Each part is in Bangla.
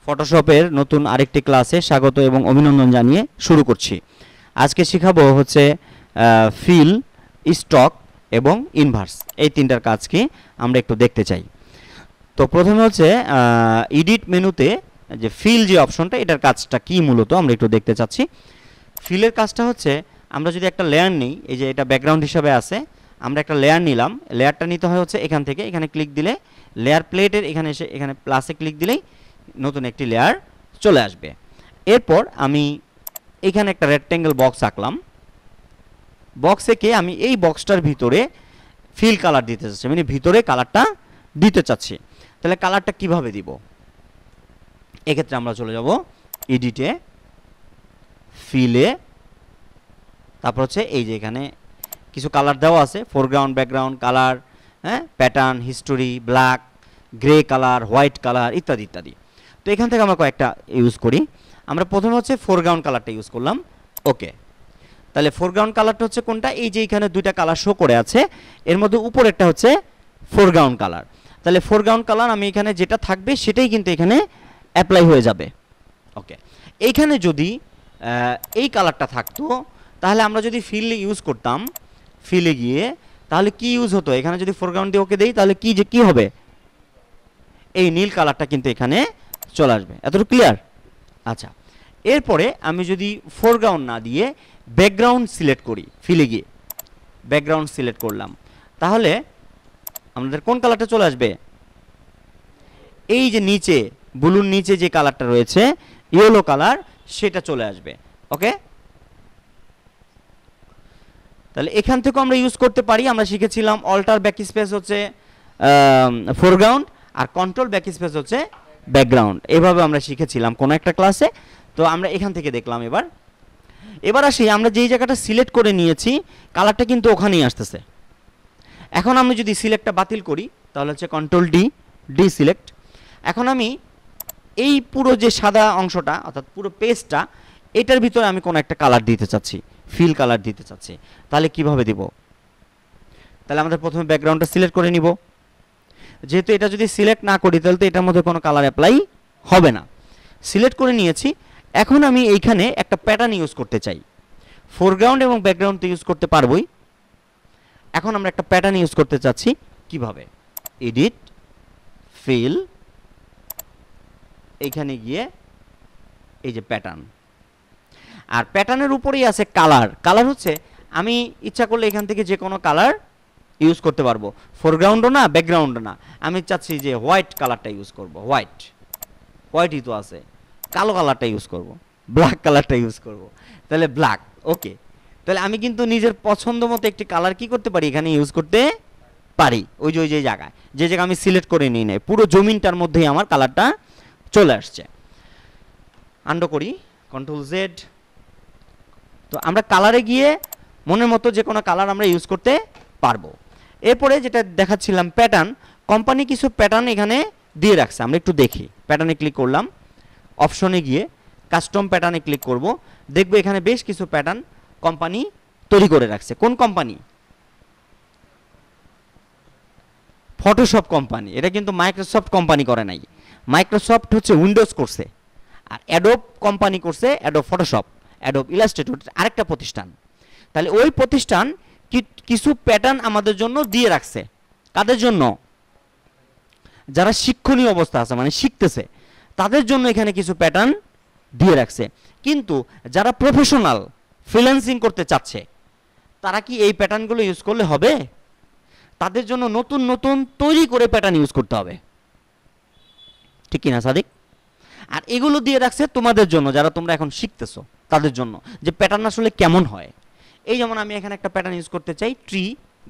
ফটোশপের নতুন আরেকটি ক্লাসে স্বাগত এবং অভিনন্দন জানিয়ে শুরু করছি। আজকে শেখাবো হচ্ছে ফিল, স্টক এবং ইনভার্স, এই তিনটার কাজকে আমরা একটু দেখতে চাই। তো প্রথমে হচ্ছে এডিট মেনুতে যে ফিল যে অপশনটা, এটার কাজটা কি মূলত আমরা একটু দেখতে চাচ্ছি। ফিলের কাজটা হচ্ছে আমরা যদি একটা লেয়ার নিই, এই যে এটা ব্যাকগ্রাউন্ড হিসাবে আছে, আমরা একটা লেয়ার নিলাম, লেয়ারটা নিতে হয় হচ্ছে এখান থেকে, এখানে ক্লিক দিলে লেয়ার প্লেটের এখানে এসে এখানে প্লাসে ক্লিক দিলেই নতুন একটি লেয়ার চলে আসবে। এরপর আমি এখানে একটা রেক্ট্যাঙ্গেল বক্স আঁকলাম, বক্সে কে আমি এই বক্সটার ভিতরে ফিল কালার দিতে চাচ্ছি, মানে ভিতরে কালারটা দিতে চাচ্ছি। তাহলে কালারটা কিভাবে দিব? এক্ষেত্রে আমরা চলে যাব এডিটে, ফিলে, তারপর হচ্ছে এই যে এখানে কিছু কালার দেওয়া আছে, ফোরগ্রাউন্ড, ব্যাকগ্রাউন্ড কালার, হ্যাঁ, pattern, history, black, grey colour, white colour ইত্যাদি ইত্যাদি। তো এখান থেকে আমরা কয়েকটা ইউজ করি। আমরা প্রথমে হচ্ছে ফোরগ্রাউন্ড কালারটা ইউজ করলাম। ওকে, তাহলে ফোরগ্রাউন্ড কালারটা হচ্ছে কোনটা? এই যে এখানে দুইটা কালার শো করে আছে, এর মধ্যে উপরেরটা হচ্ছে ফোরগ্রাউন্ড কালার। তাহলে ফোরগ্রাউন্ড কালার আমি এখানে যেটা থাকবে সেটাই কিন্তু এখানে অ্যাপ্লাই হয়ে যাবে। ওকে, এইখানে যদি এই কালারটা থাকতো, তাহলে আমরা যদি ফিল ইউজ করতাম, ফিলে গিয়ে তাহলে কি ইউজ হতো? এখানে যদি ফোরগ্রাউন্ড দিয়ে ওকে দেই তাহলে কি হবে? এই নীল কালারটা কিন্তু এখানে চলে আসবে। এতটুকু ক্লিয়ার? আচ্ছা, এরপরে আমি যদি ফোরগ্রাউন্ড না দিয়ে ব্যাকগ্রাউন্ড সিলেক্ট করি, ফিলে গিয়ে ব্যাকগ্রাউন্ড সিলেক্ট করলাম, তাহলে আমাদের কোন কালারটা চলে আসবে? এই যে নিচে ব্লুর নিচে যে কালারটা রয়েছে ইয়েলো কালার, সেটা চলে আসবে। ওকে, তাহলে এখান থেকে আমরা ইউজ করতে পারি। আমরা শিখেছিলাম অল্টার ব্যাকস্পেস হচ্ছে ফোরগ্রাউন্ড আর কন্ট্রোল ব্যাকস্পেস হচ্ছে ব্যাকগ্রাউন্ড, এভাবে আমরা শিখেছিলাম কোনো একটা ক্লাসে। তো আমরা এখান থেকে দেখলাম। এবার আসি, আমরা যেই জায়গাটা সিলেক্ট করে নিয়েছি কালারটা কিন্তু ওখানেই আসতেছে। এখন আমি যদি সিলেক্টটা বাতিল করি তাহলে হচ্ছে কন্ট্রোল ডি সিলেক্ট। এখন আমি এই পুরো যে সাদা অংশটা অর্থাৎ পুরো পেজটা, এটার ভিতরে আমি কোনো একটা কালার দিতে চাচ্ছি, ফিল কালার দিতে চাচ্ছি। তাহলে কিভাবে দিব? তাহলে আমাদের প্রথমে ব্যাকগ্রাউন্ডটা সিলেক্ট করে নিব। যেহেতু এটা যদি সিলেক্ট না করি তাহলে তো এটার মধ্যে কোনো কালার অ্যাপ্লাই হবে না। সিলেক্ট করে নিয়েছি। এখন আমি এইখানে একটা প্যাটার্ন ইউজ করতে চাই। ফোরগ্রাউন্ড এবং ব্যাকগ্রাউন্ড তো ইউজ করতে পারবোই, এখন আমরা একটা প্যাটার্ন ইউজ করতে চাচ্ছি। কিভাবে? এডিট, ফিল, এইখানে গিয়ে এই যে প্যাটার্ন, আর প্যাটার্নের উপরেই আছে কালার। কালার হচ্ছে আমি ইচ্ছা করলে এখান থেকে যে কোনো কালার ইউজ করতে পারবো, ফোরগ্রাউন্ডও না ব্যাকগ্রাউন্ডও না। আমি চাচ্ছি যে হোয়াইট কালারটা ইউজ করব, হোয়াইটই তো আছে, কালো কালারটা ইউজ করব, ব্ল্যাক কালারটা ইউজ করব, তাহলে ব্ল্যাক। ওকে, তাহলে আমি কিন্তু নিজের পছন্দ মতো একটি কালার কি করতে পারি, এখানে ইউজ করতে পারি। ওই যে জায়গায় আমি সিলেক্ট করে নিই নাই, পুরো জমিনটার মধ্যেই আমার কালারটা চলে আসছে। আন্ডু করি, কন্ট্রোল জেড। তো আমরা কালারে গিয়ে মনের মতো যে কোনো কালার আমরা ইউজ করতে পারবো। এরপরে যেটা দেখাচ্ছিলাম প্যাটার্ন, কোম্পানি কিছু প্যাটার্ন এখানে দিয়ে রাখছে, আমরা একটু দেখি। প্যাটার্নে ক্লিক করলাম, অপশনে গিয়ে কাস্টম প্যাটার্নে ক্লিক করব, দেখবো এখানে বেশ কিছু প্যাটার্ন কোম্পানি তৈরি করে রাখছে। কোন কোম্পানি? Photoshop company. এটা কিন্তু মাইক্রোসফট কোম্পানি করে নাই, মাইক্রোসফট হচ্ছে উইন্ডোজ করছে, আর অ্যাডোব কোম্পানি করছে অ্যাডোব ফটোশপ, অ্যাডোব ইলাস্ট্রেটর আরেকটা প্রতিষ্ঠান। তাহলে ওই প্রতিষ্ঠান কিছু প্যাটার্ন আমাদের জন্য দিয়ে রাখছে। কাদের জন্য? যারা শিক্ষণীয় অবস্থা আছে, মানে শিখতেছে, তাদের জন্য এখানে কিছু প্যাটার্ন দিয়ে রাখছে। কিন্তু যারা প্রফেশনাল ফ্রিল্যান্সিং করতে চাচ্ছে, তারা কি এই প্যাটার্নগুলো ইউজ করলে হবে? তাদের জন্য নতুন নতুন তৈরি করে প্যাটার্ন ইউজ করতে হবে, ঠিক কিনা সাদিক? আর এগুলো দিয়ে রাখছে তোমাদের জন্য, যারা তোমরা এখন শিখতেছো তাদের জন্য, যে প্যাটার্ন আসলে কেমন হয়। এই যেমন আমি এখানে একটা প্যাটার্ন ইউজ করতে চাই, ট্রি,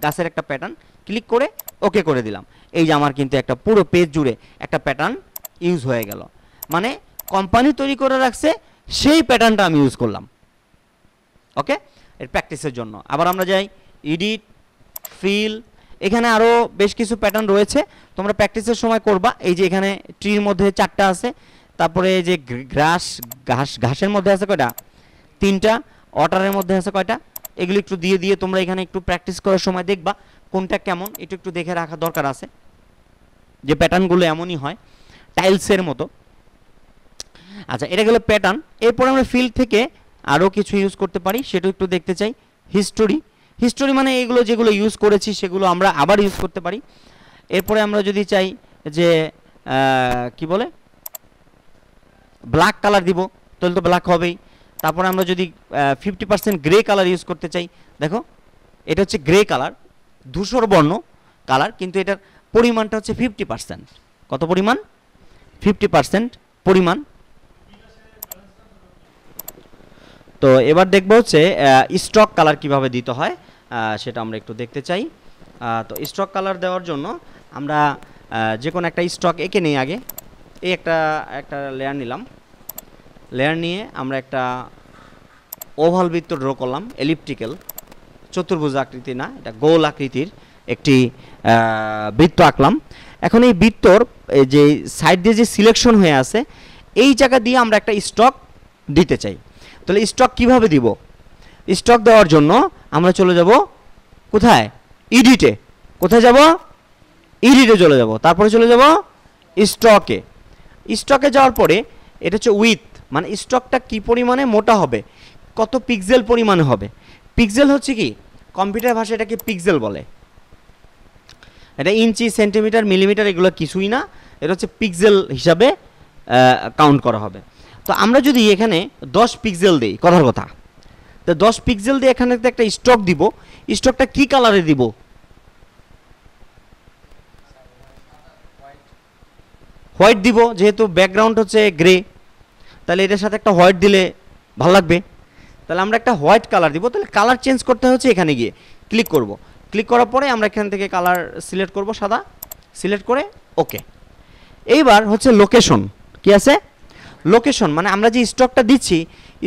গাছের একটা প্যাটার্ন, ক্লিক করে ওকে করে দিলাম। এই যে আমার কিন্তু একটা পুরো পেজ জুড়ে একটা প্যাটার্ন ইউজ হয়ে গেল, মানে কোম্পানি তৈরি করে রাখছে সেই প্যাটার্নটা আমি ইউজ করলাম। ওকে, এর প্র্যাকটিসের জন্য আবার আমরা যাই এডিট, ফিল, এখানে আরও বেশ কিছু প্যাটার্ন রয়েছে, তোমরা প্র্যাকটিসের সময় করবা। এই যে এখানে ট্রির মধ্যে 4টা আছে, তারপরে এই যে ঘাসের মধ্যে আছে কয়টা? 3টা। ওয়াটারের মধ্যে আছে কয়টা? এগুলো একটু দিয়ে তোমরা এখানে একটু প্র্যাকটিস করার সময় দেখবা কোনটা কেমন, একটু দেখে রাখা দরকার আছে, যে প্যাটার্নগুলো এমনই হয় টাইলসের মতো। আচ্ছা, এটা গেল প্যাটার্ন। এরপর আমরা ফিল্ড থেকে আরও কিছু ইউজ করতে পারি, সেটা একটু দেখতে চাই। হিস্টোরি, হিস্টোরি মানে এগুলো যেগুলো ইউজ করেছি সেগুলো আমরা আবার ইউজ করতে পারি। এরপরে আমরা যদি চাই যে কি বলে ব্ল্যাক কালার দিব, তাহলে তো ব্ল্যাক হবেই। তারপরে আমরা যদি 50% গ্রে কালার ইউজ করতে চাই, দেখো এটা হচ্ছে গ্রে কালার, ধূসর বর্ণ কালার, কিন্তু এটার পরিমাণটা হচ্ছে 50%। কত পরিমাণ? 50% পরিমাণ। তো এবার দেখবো হচ্ছে স্ট্রক কালার কিভাবে দিতে হয়, সেটা আমরা একটু দেখতে চাই। তো স্ট্রক কালার দেওয়ার জন্য আমরা যে কোনো একটা স্ট্রক এঁকে নিই আগে। এই একটা লেয়ার নিলাম, লেয়ার নিয়ে আমরা একটা ওভাল বৃত্ত ড্র করলাম, এলিপ্টিক্যাল, চতুর্ভুজ আকৃতি না, এটা গোল আকৃতির একটি বৃত্ত আঁকলাম। এখন এই বৃত্তর যে সাইড দিয়ে যে সিলেকশন হয়ে আছে এই জায়গা দিয়ে আমরা একটা স্ট্রক দিতে চাই। তাহলে স্ট্রক কিভাবে দিব? স্ট্রক দেওয়ার জন্য আমরা চলে যাব কোথায়? এডিটে। কোথায় যাব? এডিটে চলে যাব, তারপরে চলে যাব স্ট্রকে। স্ট্রকে যাওয়ার পরে এটা হচ্ছে উইথ, মানে স্ট্রকটা কি পরিমাণে মোটা হবে, কত পিক্সেল পরিমাণে হবে। পিক্সেল হচ্ছে কি, কম্পিউটার ভাষায় এটাকে পিক্সেল বলে। এটা ইঞ্চি, সেন্টিমিটার, মিলিমিটার এগুলো কিছুই না, এটা হচ্ছে পিক্সেল হিসাবে কাউন্ট করা হবে। তো আমরা যদি এখানে 10 পিক্সেল দিই, কথার কথা, তো 10 পিক্সেল দিয়ে এখানে একটা স্ট্রক দিব। স্ট্রকটা কি কালারে দিব? হোয়াইট দিব, যেহেতু ব্যাকগ্রাউন্ড হচ্ছে গ্রে, তাহলে এটার সাথে একটা হোয়াইট দিলে ভালো লাগবে। তাহলে আমরা একটা হোয়াইট কালার দিব। তাহলে কালার চেঞ্জ করতে হচ্ছে এখানে গিয়ে ক্লিক করব। ক্লিক করার পরে আমরা এখান থেকে কালার সিলেক্ট করব, সাদা সিলেক্ট করে ওকে। এইবার হচ্ছে লোকেশন, কি আছে? লোকেশন মানে আমরা যে স্টকটা দিচ্ছি,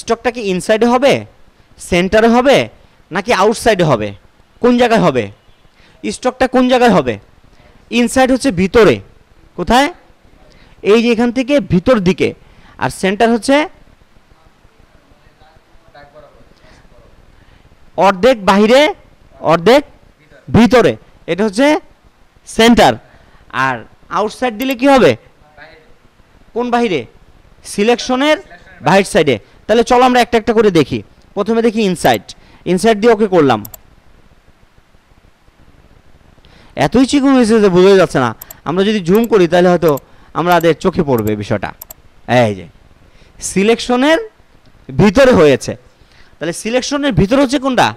স্টকটা কি ইনসাইডে হবে, সেন্টারে হবে, নাকি আউটসাইডে হবে, কোন জায়গায় হবে? স্টকটা কোন জায়গায় হবে? ইনসাইড হচ্ছে ভিতরে, কোথায়? এই যে এখান থেকে ভিতর দিকে। আর সেন্টার হচ্ছে অর্ধেক বাহিরে অর্ধেক ভিতরে, এটা হচ্ছে সেন্টার। আর আউটসাইড দিলে কি হবে? কোন বাহিরে? সিলেকশনের বাহির সাইডে। তাহলে চলো আমরা একটা একটা করে দেখি। প্রথমে দেখি ইনসাইড, ইনসাইড দিয়ে ওকে করলাম। এতই চিকন হয়েছে যে বোঝা যাচ্ছে না। আমরা যদি জুম করি তাহলে হয়তো আমাদের চোখে পড়বে বিষয়টা। এই যে সিলেকশনের ভিতরে হয়েছে, তাহলে সিলেকশনের ভিতরে হচ্ছে কোনটা?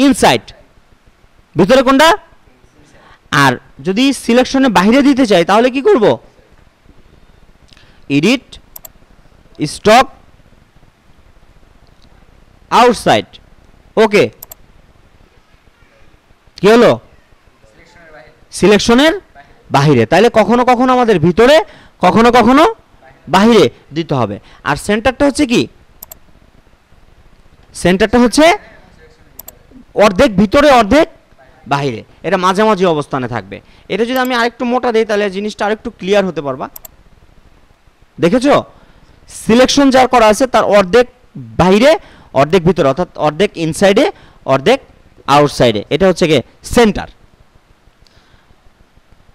ইনসাইড। ভিতরে কোনটা? আর যদি সিলেকশনের বাইরে দিতে চাই তাহলে কি করব? এডিট, স্টক, আউটসাইড, ওকে। কি হলো? সিলেকশনের বাহিরে। তাহলে কখনো কখনো আমাদের ভিতরে, কখনো কখনো বাহিরে দিতে হবে। আর সেন্টারটা হচ্ছে কি? সেন্টারটা হচ্ছে অর্ধেক ভিতরে অর্ধেক বাহিরে, এটা মাঝামাঝি অবস্থানে থাকবে। এটা যদি আমি আরেকটু মোটা দিই তাহলে জিনিসটা আরেকটু ক্লিয়ার হতে পারবা। দেখেছো? সিলেকশন যার করা আছে তার অর্ধেক বাইরে অর্ধেক ভিতরে, অর্থাৎ অর্ধেক ইনসাইডে অর্ধেক আউটসাইডে, এটা হচ্ছে কি সেন্টার।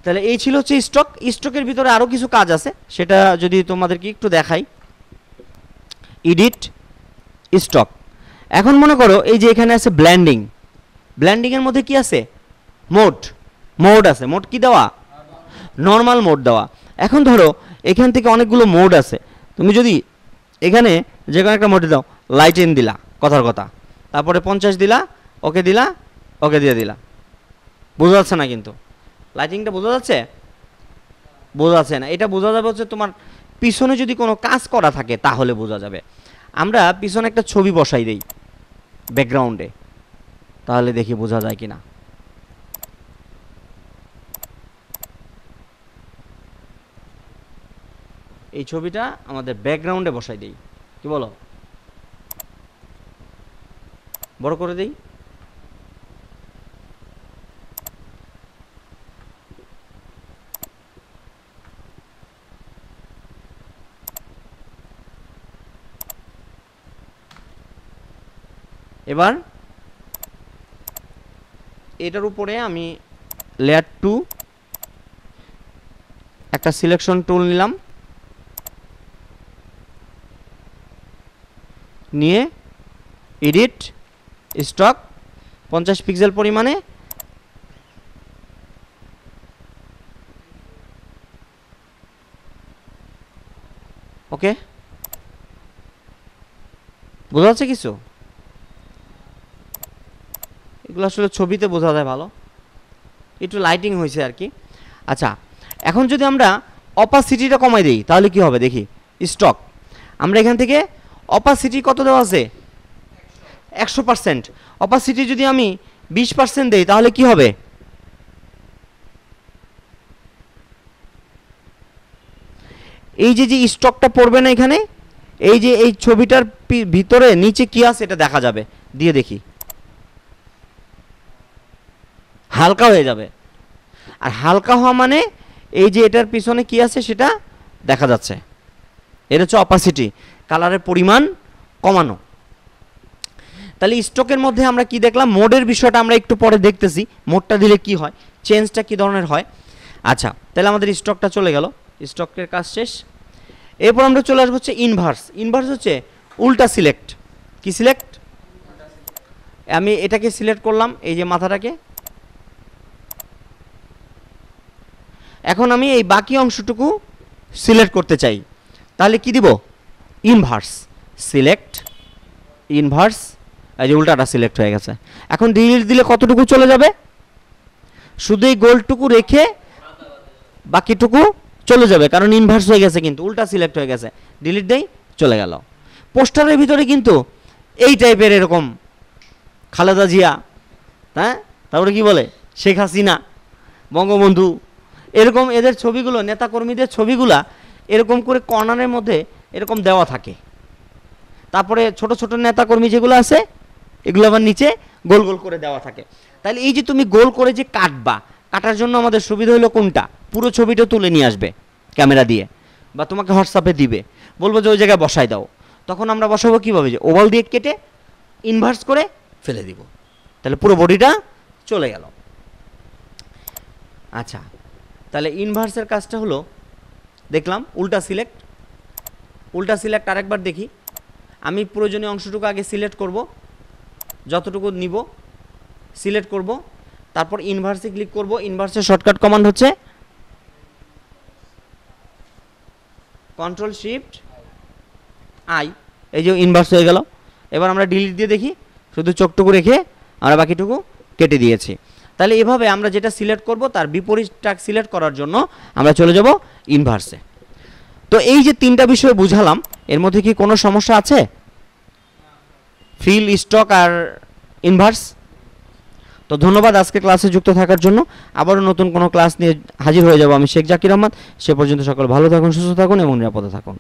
তাহলে এই ছিল হচ্ছে স্টক। স্টকের ভিতরে আরও কিছু কাজ আছে, সেটা যদি তোমাদেরকে একটু দেখাই। Edit, stock. এখন মনে করো এই যে এখানে আছে ব্ল্যান্ডিং, ব্ল্যান্ডিংয়ের মধ্যে কি আছে? মোড, মোড আছে। মোড কি দেওয়া? নর্মাল মোড দেওয়া। এখন ধরো এখান থেকে অনেকগুলো মোড আছে, তুমি যদি এখানে যে কোনো একটা মোডে দাও, লাইটেন দিলা, কথার কথা, তারপরে 50 দিলা, ওকে দিলা, ওকে দিয়ে দিলা। বোঝা যাচ্ছে না কিন্তু? লাইটিংটা বোঝা যাচ্ছে? বোঝা যাচ্ছে না। এটা বোঝা যাবে হচ্ছে তোমার পিছনে যদি কোনো কাজ করা থাকে তাহলে বোঝা যাবে। আমরা পিছনে একটা ছবি বসাই দেই ব্যাকগ্রাউন্ডে, তাহলে দেখি বোঝা যায় কিনা। এই ছবিটা আমাদের ব্যাকগ্রাউন্ডে বসাই দেই, কি বলো? বড় করে দেই। এবার এটার উপরে আমি লেয়ার 2 একটা সিলেকশন টুল নিলাম, নিয়ে এডিট স্টক 50 পিক্সেল পরিমাণে ওকে বোঝা যাচ্ছে কিছু এগুলো আসলে ছবিতে বোঝা যায় ভালো একটু লাইটিং হয়েছে আর কি আচ্ছা এখন যদি আমরা অপাসিটিটা কমাই দেই তাহলে কি হবে দেখি স্টক আমরা এখান থেকে অপাসিটি কত দেওয়া আছে 100% অপাসিটি যদি আমি 20% দেই তাহলে কি হবে এই যে যে স্টকটা পড়বে না এখানে এই যে এই ছবিটার ভিতরে নিচে কি আছে এটা দেখা যাবে দিয়ে দেখি হালকা হয়ে যাবে আর হালকা হওয়া মানে এই যে এটার পিছনে কি আছে সেটা দেখা যাচ্ছে এটা হচ্ছে অপাসিটি কালারের পরিমাণ কমানো তাহলে স্টকের মধ্যে আমরা কি দেখলাম মোডের বিষয়টা আমরা একটু পরে দেখতেছি মোডটা দিলে কি হয় চেঞ্জটা কি ধরনের হয় আচ্ছা তাহলে আমাদের স্টকটা চলে গেল স্টকের কাজ শেষ এরপর আমরা চলে আসবো হচ্ছে ইনভার্স ইনভার্স হচ্ছে উল্টা সিলেক্ট কি সিলেক্ট আমি এটাকে সিলেক্ট করলাম এই যে মাথাটাকে এখন আমি এই বাকি অংশটুকু সিলেক্ট করতে চাই তাহলে কি দিব ইনভার্স সিলেক্ট ইনভার্স এই যে উল্টাটা সিলেক্ট হয়ে গেছে এখন ডিলিট দিলে কতটুকু চলে যাবে শুধু এই গোলটুকু রেখে বাকিটুকু চলে যাবে কারণ ইনভার্স হয়ে গেছে কিন্তু উল্টা সিলেক্ট হয়ে গেছে ডিলিট দেই চলে গেল পোস্টারের ভিতরে কিন্তু এই টাইপের এরকম খালেদা জিয়া হ্যাঁ তারপরে কি বলে শেখ হাসিনা বঙ্গবন্ধু এরকম এদের ছবিগুলো নেতাকর্মীদের ছবিগুলা এরকম করে কর্নারের মধ্যে এরকম দেওয়া থাকে তারপরে ছোট ছোট নেতাকর্মী যেগুলো আছে এগুলো আবার নিচে গোল গোল করে দেওয়া থাকে তাহলে এই যে তুমি গোল করে যে কাটবা কাটার জন্য আমাদের সুবিধা হলো কোনটা পুরো ছবিটা তুলে নিয়ে আসবে ক্যামেরা দিয়ে বা তোমাকে হোয়াটসঅ্যাপে দিবে বলবো যে ওই জায়গায় বসাই দাও তখন আমরা বসাবো কীভাবে যে ওভাল দিয়ে কেটে ইনভার্স করে ফেলে দিব তাহলে পুরো বডিটা চলে গেল আচ্ছা তাহলে ইনভার্সের কাজটা হলো দেখলাম উল্টা সিলেক্ট আরেকবার দেখি আমি প্রয়োজনীয় অংশটুকু আগে সিলেক্ট করব যতটুকু নিব সিলেক্ট করব তারপর ইনভার্সে ক্লিক করব ইনভার্সের শর্টকাট কমান্ড হচ্ছে Ctrl+Shift+I এই যে ইনভার্স হয়ে গেল এবার আমরা ডিলিট দিয়ে দেখি শুধু চোখটুকু রেখে আমরা বাকিটুকু কেটে দিয়েছি তাহলে এভাবে আমরা যেটা সিলেক্ট করব তার বিপরীতটা সিলেক্ট করার জন্য আমরা চলে যাব ইনভার্সে তো এই যে তিনটা বিষয় বুঝালাম এর মধ্যে কি কোনো সমস্যা আছে ফিল স্টক আর ইনভার্স তো ধন্যবাদ আজকে ক্লাসে যুক্ত থাকার জন্য আবারও নতুন কোনো ক্লাস নিয়ে হাজির হয়ে যাব আমি শেখ জাকির আহমদ সে পর্যন্ত সকল ভালো থাকুন সুস্থ থাকুন এবং নিরাপদে থাকুন